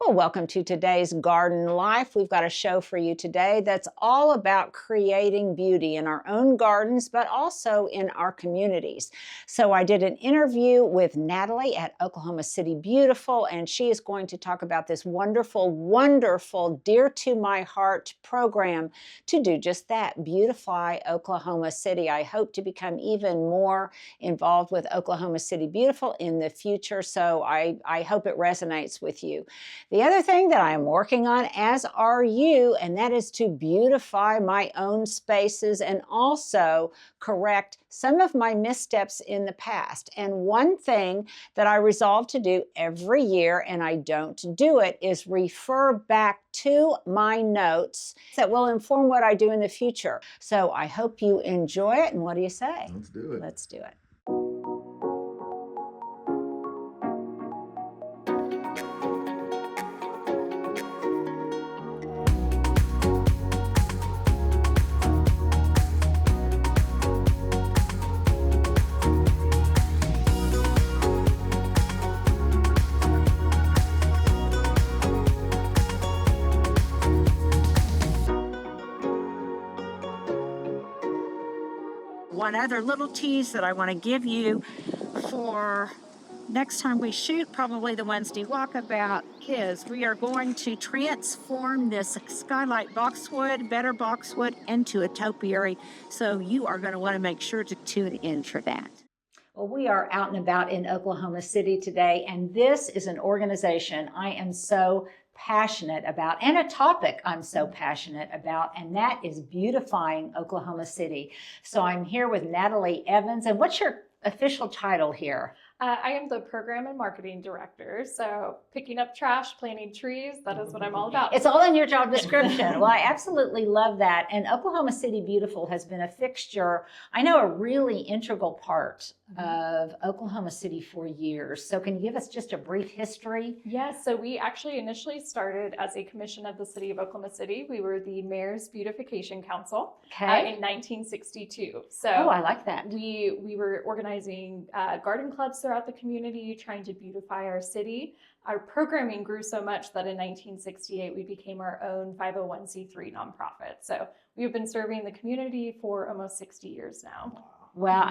Well, welcome to today's Garden Life. We've got a show for you today that's all about creating beauty in our own gardens, but also in our communities. So I did an interview with Natalie at Oklahoma City Beautiful, and she is going to talk about this wonderful, wonderful, dear to my heart program to do just that, beautify Oklahoma City. I hope to become even more involved with Oklahoma City Beautiful in the future, so I hope it resonates with you. The other thing that I'm working on, as are you, and that is to beautify my own spaces and also correct some of my missteps in the past. And one thing that I resolve to do every year, and I don't do it, is refer back to my notes that will inform what I do in the future. So I hope you enjoy it. And what do you say? Let's do it. Let's do it. One other little tease that I want to give you for next time we shoot, probably the Wednesday walkabout, is we are going to transform this skylight boxwood, better boxwood, into a topiary. So you are going to want to make sure to tune in for that. Well, we are out and about in Oklahoma City today, and this is an organization I am so passionate about, and a topic I'm so passionate about, and that is beautifying Oklahoma City. So I'm here with Natalie Evans, and what's your official title here? I am the program and marketing director. So picking up trash, planting trees, that is what I'm all about. It's all in your job description. Well, I absolutely love that. And Oklahoma City Beautiful has been a fixture, I know, a really integral part of Oklahoma City for years. So can you give us just a brief history? Yes, so we actually initially started as a commission of the city of Oklahoma City. We were the Mayor's Beautification Council in 1962. So I like that. We were organizing garden clubs throughout the community, trying to beautify our city. Our programming grew so much that in 1968, we became our own 501c3 nonprofit. So we've been serving the community for almost 60 years now. Well,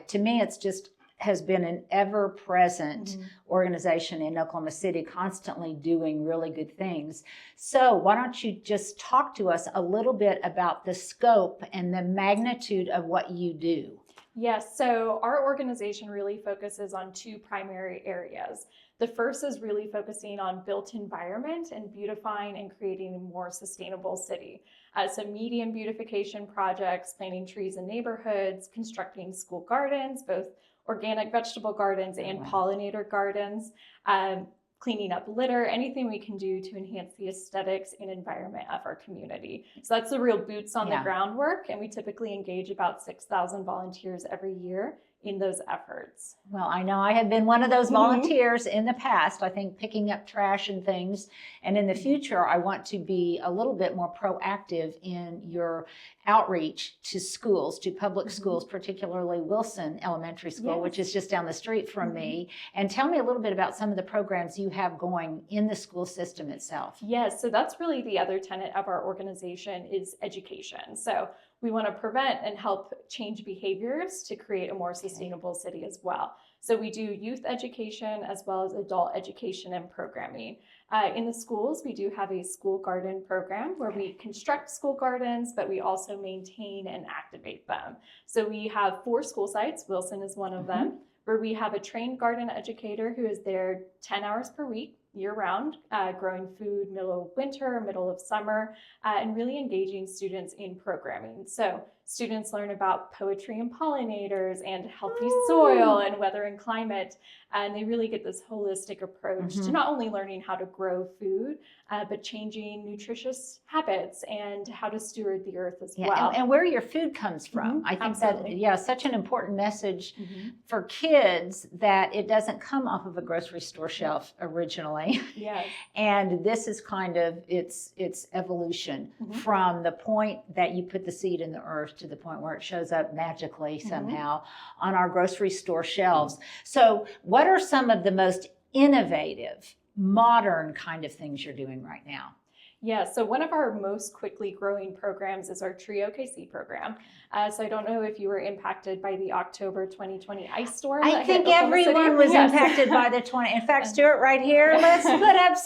to me, it's just has been an ever-present organization in Oklahoma City, constantly doing really good things. So why don't you just talk to us a little bit about the scope and the magnitude of what you do? Yes, so our organization really focuses on two primary areas. The first is really focusing on built environment and beautifying and creating a more sustainable city. So medium beautification projects, planting trees in neighborhoods, constructing school gardens, both organic vegetable gardens and pollinator gardens, cleaning up litter, anything we can do to enhance the aesthetics and environment of our community. So that's the real boots on the ground work, and we typically engage about 6,000 volunteers every year in those efforts. Well, I know I have been one of those volunteers in the past, I think picking up trash and things. And in the future, I want to be a little bit more proactive in your outreach to schools, to public schools, particularly Wilson Elementary School, which is just down the street from me. And tell me a little bit about some of the programs you have going in the school system itself. Yes, so that's really the other tenet of our organization is education. So we want to prevent and help change behaviors to create a more sustainable city as well. So we do youth education as well as adult education and programming. In the schools, we do have a school garden program where we construct school gardens, but we also maintain and activate them. So we have 4 school sites, Wilson is one of them, where we have a trained garden educator who is there 10 hours per week, year-round, growing food middle of winter, middle of summer, and really engaging students in programming. So students learn about poetry and pollinators and healthy soil and weather and climate, and they really get this holistic approach to not only learning how to grow food, but changing nutritious habits and how to steward the earth as well. And where your food comes from. I think that, such an important message for kids that it doesn't come off of a grocery store shelf originally. Yes. And this is kind of its evolution from the point that you put the seed in the earth to the point where it shows up magically somehow on our grocery store shelves. So what are some of the most innovative modern kind of things you're doing right now? Yeah, so one of our most quickly growing programs is our Tree OKC program. So I don't know if you were impacted by the October 2020 ice storm. I think everyone was impacted by the 20. In fact, Stuart, right here, let's put up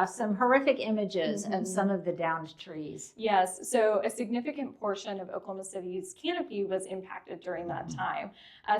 some horrific images of some of the downed trees. Yes, so a significant portion of Oklahoma City's canopy was impacted during that time.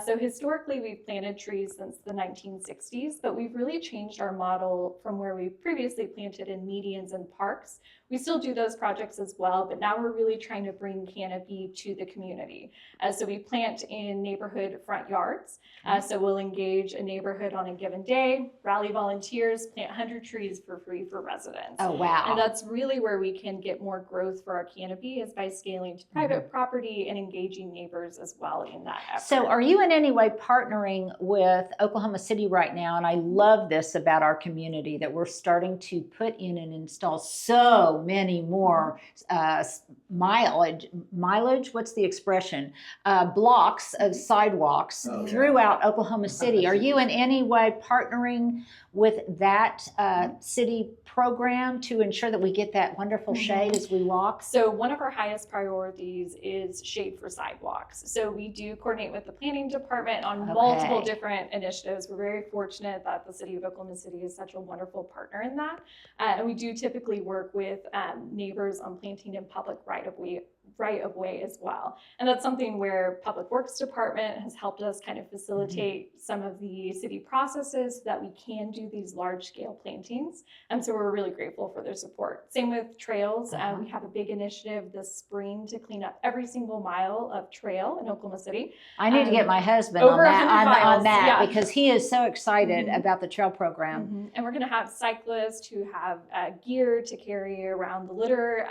So historically, we've planted trees since the 1960s, but we've really changed our model from where we previously planted in medians and parks. We still do those projects as well, but now we're really trying to bring canopy to the community. So we plant in neighborhood front yards. So we'll engage a neighborhood on a given day, rally volunteers, plant 100 trees for free for residents. Oh, wow. And that's really where we can get more growth for our canopy, is by scaling to private property and engaging neighbors as well in that effort. So are you in any way partnering with Oklahoma City right now? And I love this about our community, that we're starting to put in and install so many more mileage, what's the expression? Blocks of sidewalks throughout Oklahoma City. Are you in any way partnering with that city program to ensure that we get that wonderful shade as we walk? So one of our highest priorities is shade for sidewalks. So we do coordinate with the planning department on multiple different initiatives. We're very fortunate that the city of Oklahoma City is such a wonderful partner in that. And we do typically work with neighbors on planting in public right-of-way as well. And that's something where Public Works Department has helped us kind of facilitate some of the city processes so that we can do these large-scale plantings. And so we're really grateful for their support. Same with trails. We have a big initiative this spring to clean up every single mile of trail in Oklahoma City. I need to get my husband on that because he is so excited about the trail program. And we're going to have cyclists who have gear to carry around the litter.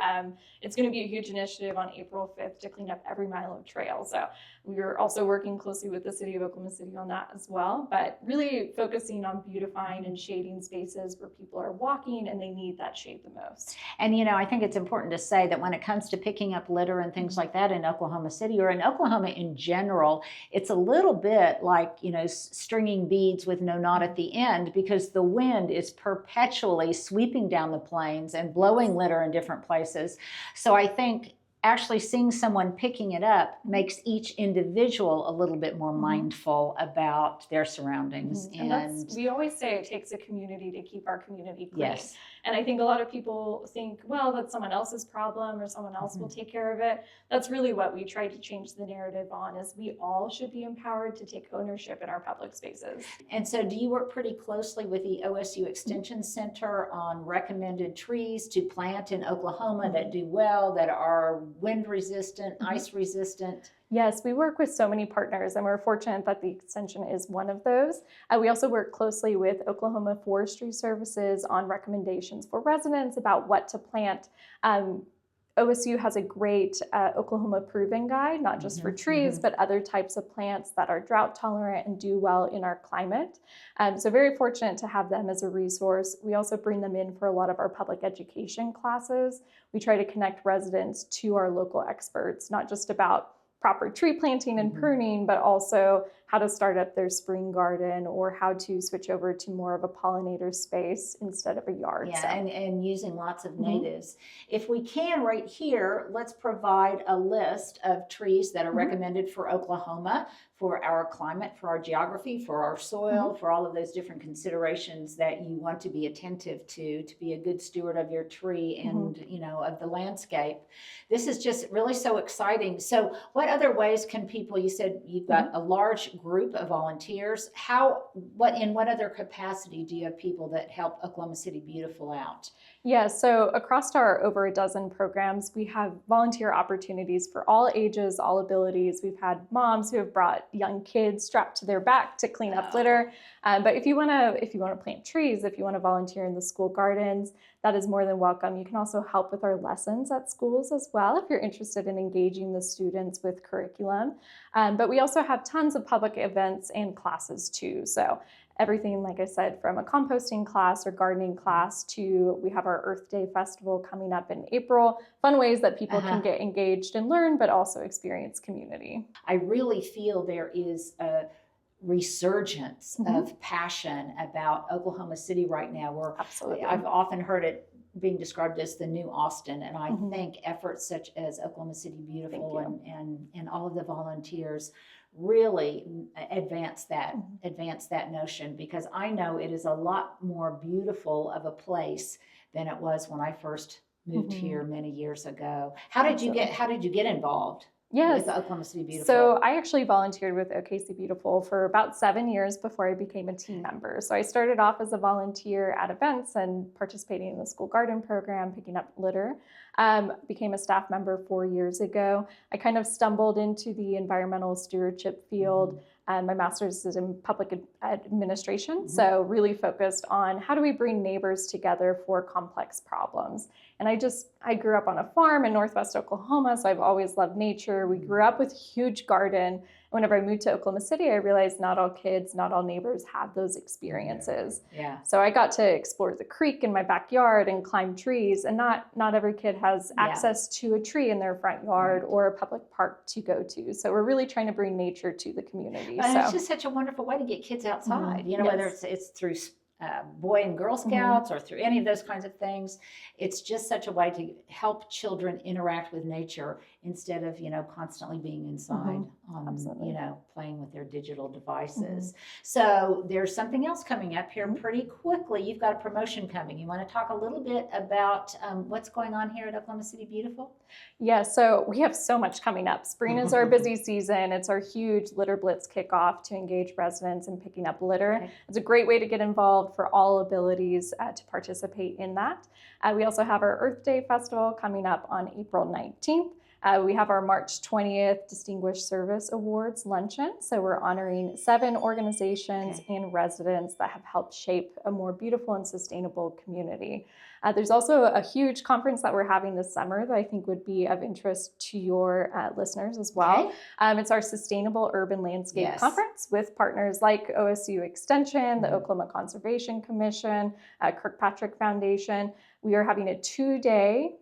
It's going to be a huge initiative on April 5th to clean up every mile of trail. So we're also working closely with the city of Oklahoma City on that as well, but really focusing on beautifying and shading spaces where people are walking and they need that shade the most. And I think it's important to say that when it comes to picking up litter and things like that in Oklahoma City, or in Oklahoma in general, it's a little bit like, stringing beads with no knot at the end, because the wind is perpetually sweeping down the plains and blowing litter in different places. So I think actually seeing someone picking it up makes each individual a little bit more mindful about their surroundings. And we always say it takes a community to keep our community clean. Yes. And I think a lot of people think, well, that's someone else's problem or someone else will take care of it. That's really what we try to change the narrative on, is we all should be empowered to take ownership in our public spaces. And so do you work pretty closely with the OSU Extension Center on recommended trees to plant in Oklahoma that do well, that are wind resistant, ice resistant? Yes, we work with so many partners, and we're fortunate that the extension is one of those. We also work closely with Oklahoma Forestry Services on recommendations for residents about what to plant. OSU has a great Oklahoma Proven Guide, not just for trees, but other types of plants that are drought tolerant and do well in our climate. So very fortunate to have them as a resource. We also bring them in for a lot of our public education classes. We try to connect residents to our local experts, not just about proper tree planting and pruning, but also how to start up their spring garden, or how to switch over to more of a pollinator space instead of a yard. Yeah, and using lots of natives. If we can, right here, let's provide a list of trees that are recommended for Oklahoma, for our climate, for our geography, for our soil, for all of those different considerations that you want to be attentive to be a good steward of your tree and, of the landscape. This is just really so exciting. So what other ways can people, you said you've got a large group of volunteers. In what other capacity do you have people that help Oklahoma City Beautiful out? Yeah, so across our over a dozen programs, we have volunteer opportunities for all ages, all abilities. We've had moms who have brought young kids strapped to their back to clean up litter. But if you want to plant trees, if you want to volunteer in the school gardens, that is more than welcome. You can also help with our lessons at schools as well if you're interested in engaging the students with curriculum. But we also have tons of public events and classes too. So everything, like I said, from a composting class or gardening class to, we have our Earth Day Festival coming up in April. Fun ways that people can get engaged and learn, but also experience community. I really feel there is resurgence of passion about Oklahoma City right now, where Absolutely. I've often heard it being described as the new Austin. And I think efforts such as Oklahoma City Beautiful and all of the volunteers really advance that notion, because I know it is a lot more beautiful of a place than it was when I first moved here many years ago. How did you get involved? Yes. With Oklahoma City Beautiful. So I actually volunteered with OKC Beautiful for about 7 years before I became a team member. So I started off as a volunteer at events and participating in the school garden program, picking up litter. Became a staff member 4 years ago. I kind of stumbled into the environmental stewardship field. My master's is in public administration, so really focused on how do we bring neighbors together for complex problems. And I grew up on a farm in Northwest Oklahoma, so I've always loved nature. We grew up with a huge garden. Whenever I moved to Oklahoma City, I realized not all kids, not all neighbors have those experiences. Yeah. So I got to explore the creek in my backyard and climb trees, and not every kid has access to a tree in their front yard or a public park to go to. So we're really trying to bring nature to the community. And it's just such a wonderful way to get kids outside, you know, whether it's through Boy and Girl Scouts or through any of those kinds of things. It's just such a way to help children interact with nature instead of, you know, constantly being inside you know, playing with their digital devices. So there's something else coming up here pretty quickly. You've got a promotion coming. You want to talk a little bit about what's going on here at Oklahoma City Beautiful? Yeah, so we have so much coming up. Spring is our busy season. It's our huge Litter Blitz kickoff to engage residents in picking up litter. It's a great way to get involved for all abilities to participate in that. We also have our Earth Day Festival coming up on April 19th. We have our March 20th Distinguished Service Awards luncheon. So we're honoring 7 organizations and residents that have helped shape a more beautiful and sustainable community. There's also a huge conference that we're having this summer that I think would be of interest to your listeners as well. It's our Sustainable Urban Landscape Conference with partners like OSU Extension, the Oklahoma Conservation Commission, Kirkpatrick Foundation. We are having a 2-day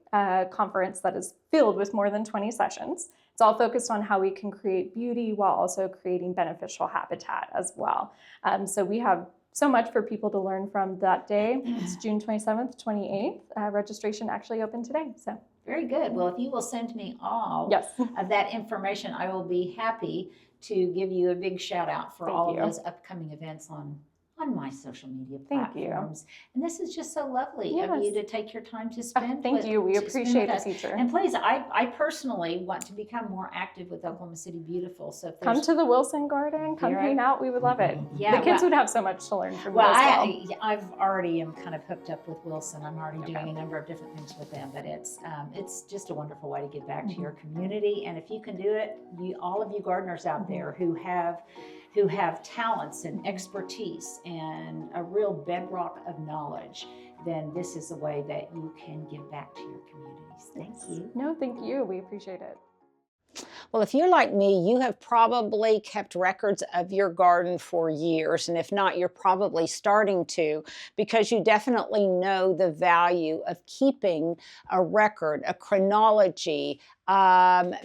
conference that is filled with more than 20 sessions. It's all focused on how we can create beauty while also creating beneficial habitat as well. So we have so much for people to learn from that day. It's June 27th, 28th. Registration actually opened today. So very good. Well, if you will send me all of that information, I will be happy to give you a big shout out for all of those upcoming events on my social media platforms. And this is just so lovely of you to take your time to spend Thank you. We appreciate it, teacher. And please, I personally want to become more active with Oklahoma City Beautiful. So if come to the Wilson Garden, come hang out. We would love it. The kids would have so much to learn from you as well. I've already am kind of hooked up with Wilson. I'm already doing a number of different things with them, but it's just a wonderful way to give back to your community. And if you can do it, all of you gardeners out there who have talents and expertise and a real bedrock of knowledge, then this is a way that you can give back to your communities. Thank you. No, thank you. We appreciate it. Well, if you're like me, you have probably kept records of your garden for years. And if not, you're probably starting to, because you definitely know the value of keeping a record, a chronology,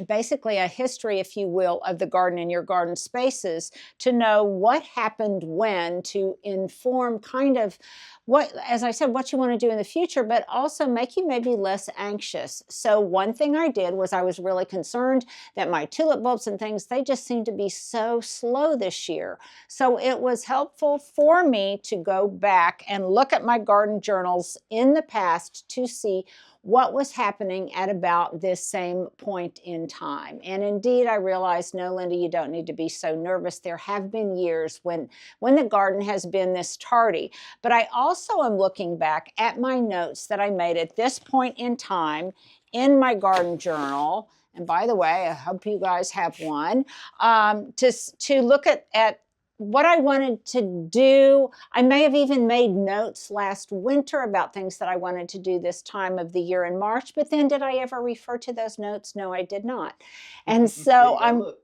basically a history, if you will, of the garden and your garden spaces, to know what happened when, to inform kind of what, as I said, what you want to do in the future, but also make you maybe less anxious. So one thing I did was I was really concerned that my tulip bulbs and things, they just seemed to be so slow this year. So it was helpful for me to go back and look at my garden journals in the past to see what was happening at about this same point in time. And indeed, I realized, no, Linda, you don't need to be so nervous. There have been years when the garden has been this tardy. But I also am looking back at my notes that I made at this point in time in my garden journal. And by the way, I hope you guys have one, to look at what I wanted to do. I may have even made notes last winter about things that I wanted to do this time of the year in March, but then did I ever refer to those notes? No, I did not. And so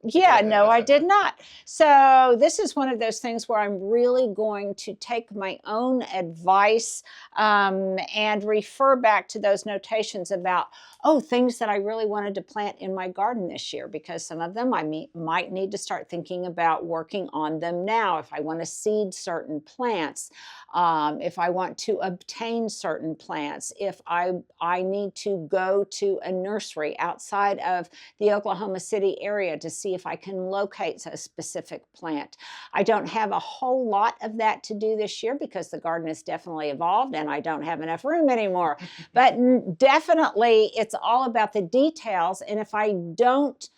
no, I did not. So this is one of those things where I'm really going to take my own advice and refer back to those notations about, things that I really wanted to plant in my garden this year, because some of them I might need to start thinking about working on them now, if I want to seed certain plants, if I want to obtain certain plants, if I need to go to a nursery outside of the Oklahoma City area to see if I can locate a specific plant. I don't have a whole lot of that to do this year because the garden has definitely evolved and I don't have enough room anymore. But definitely it's all about the details. And if I don't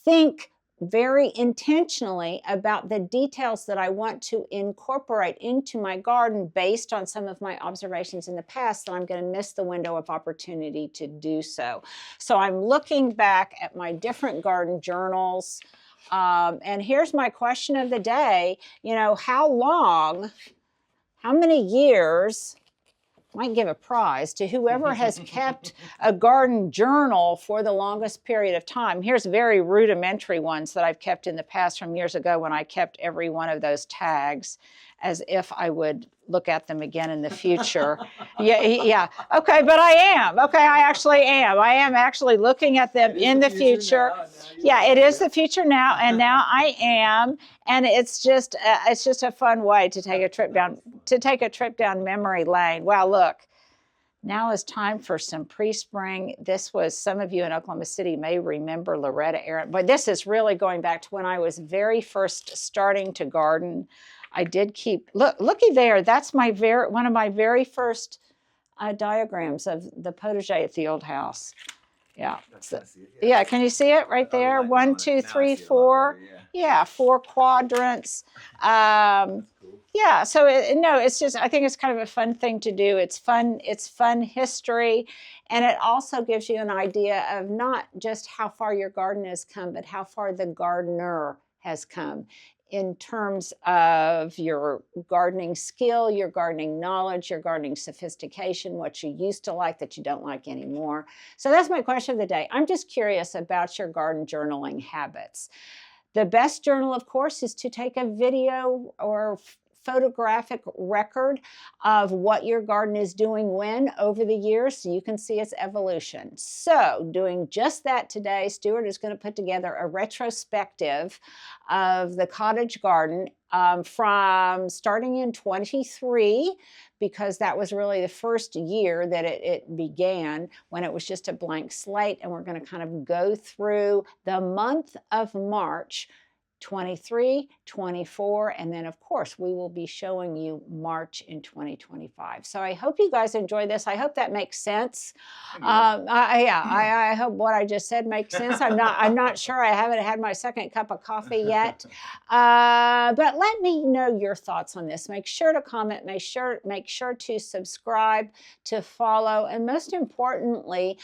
think very intentionally about the details that I want to incorporate into my garden based on some of my observations in the past, then I'm going to miss the window of opportunity to do so. So I'm looking back at my different garden journals. And here's my question of the day. You know, how many years, might give a prize to whoever has kept a garden journal for the longest period of time. Here's very rudimentary ones that I've kept in the past from years ago when I kept every one of those tags as if I would look at them again in the future. Yeah. Okay, but I am. Okay, I actually am. I am actually looking at them in the future. Yeah, it is the future now, and now I am. And it's just a fun way to take a trip down memory lane. Wow, look. Now is time for some pre-spring. This was, some of you in Oklahoma City may remember Loretta Aaron, but this is really going back to when I was very first starting to garden. I did keep, looky there, that's one of my very first diagrams of the potager at the old house. Yeah. Yeah, can you see it right there? 1, 2, 3, 4. Yeah, 4 quadrants. Yeah, so it's just, I think it's kind of a fun thing to do. It's fun history, and it also gives you an idea of not just how far your garden has come, but how far the gardener has come in terms of your gardening skill, your gardening knowledge, your gardening sophistication, what you used to like that you don't like anymore. So that's my question of the day. I'm just curious about your garden journaling habits. The best journal, of course, is to take a video or photographic record of what your garden is doing when over the years, so you can see its evolution. So doing just that today, Stuart is going to put together a retrospective of the cottage garden from starting in 23, because that was really the first year that it began, when it was just a blank slate. And we're going to kind of go through the month of March 23, 24, and then of course we will be showing you March in 2025. So I hope you guys enjoy this. I hope that makes sense. I hope what I just said makes sense. I'm not sure. I haven't had my second cup of coffee yet. But let me know your thoughts on this. Make sure to comment. Make sure to subscribe, to follow, and most importantly,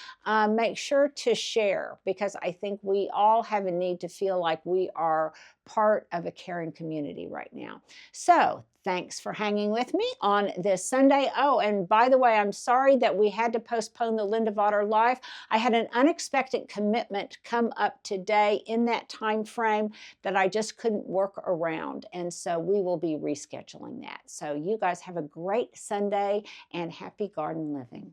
make sure to share, because I think we all have a need to feel like we are part of a caring community right now. So thanks for hanging with me on this Sunday. Oh, and by the way, I'm sorry that we had to postpone the Linda Vodder Live. I had an unexpected commitment come up today in that time frame that I just couldn't work around. And so we will be rescheduling that. So you guys have a great Sunday and happy garden living.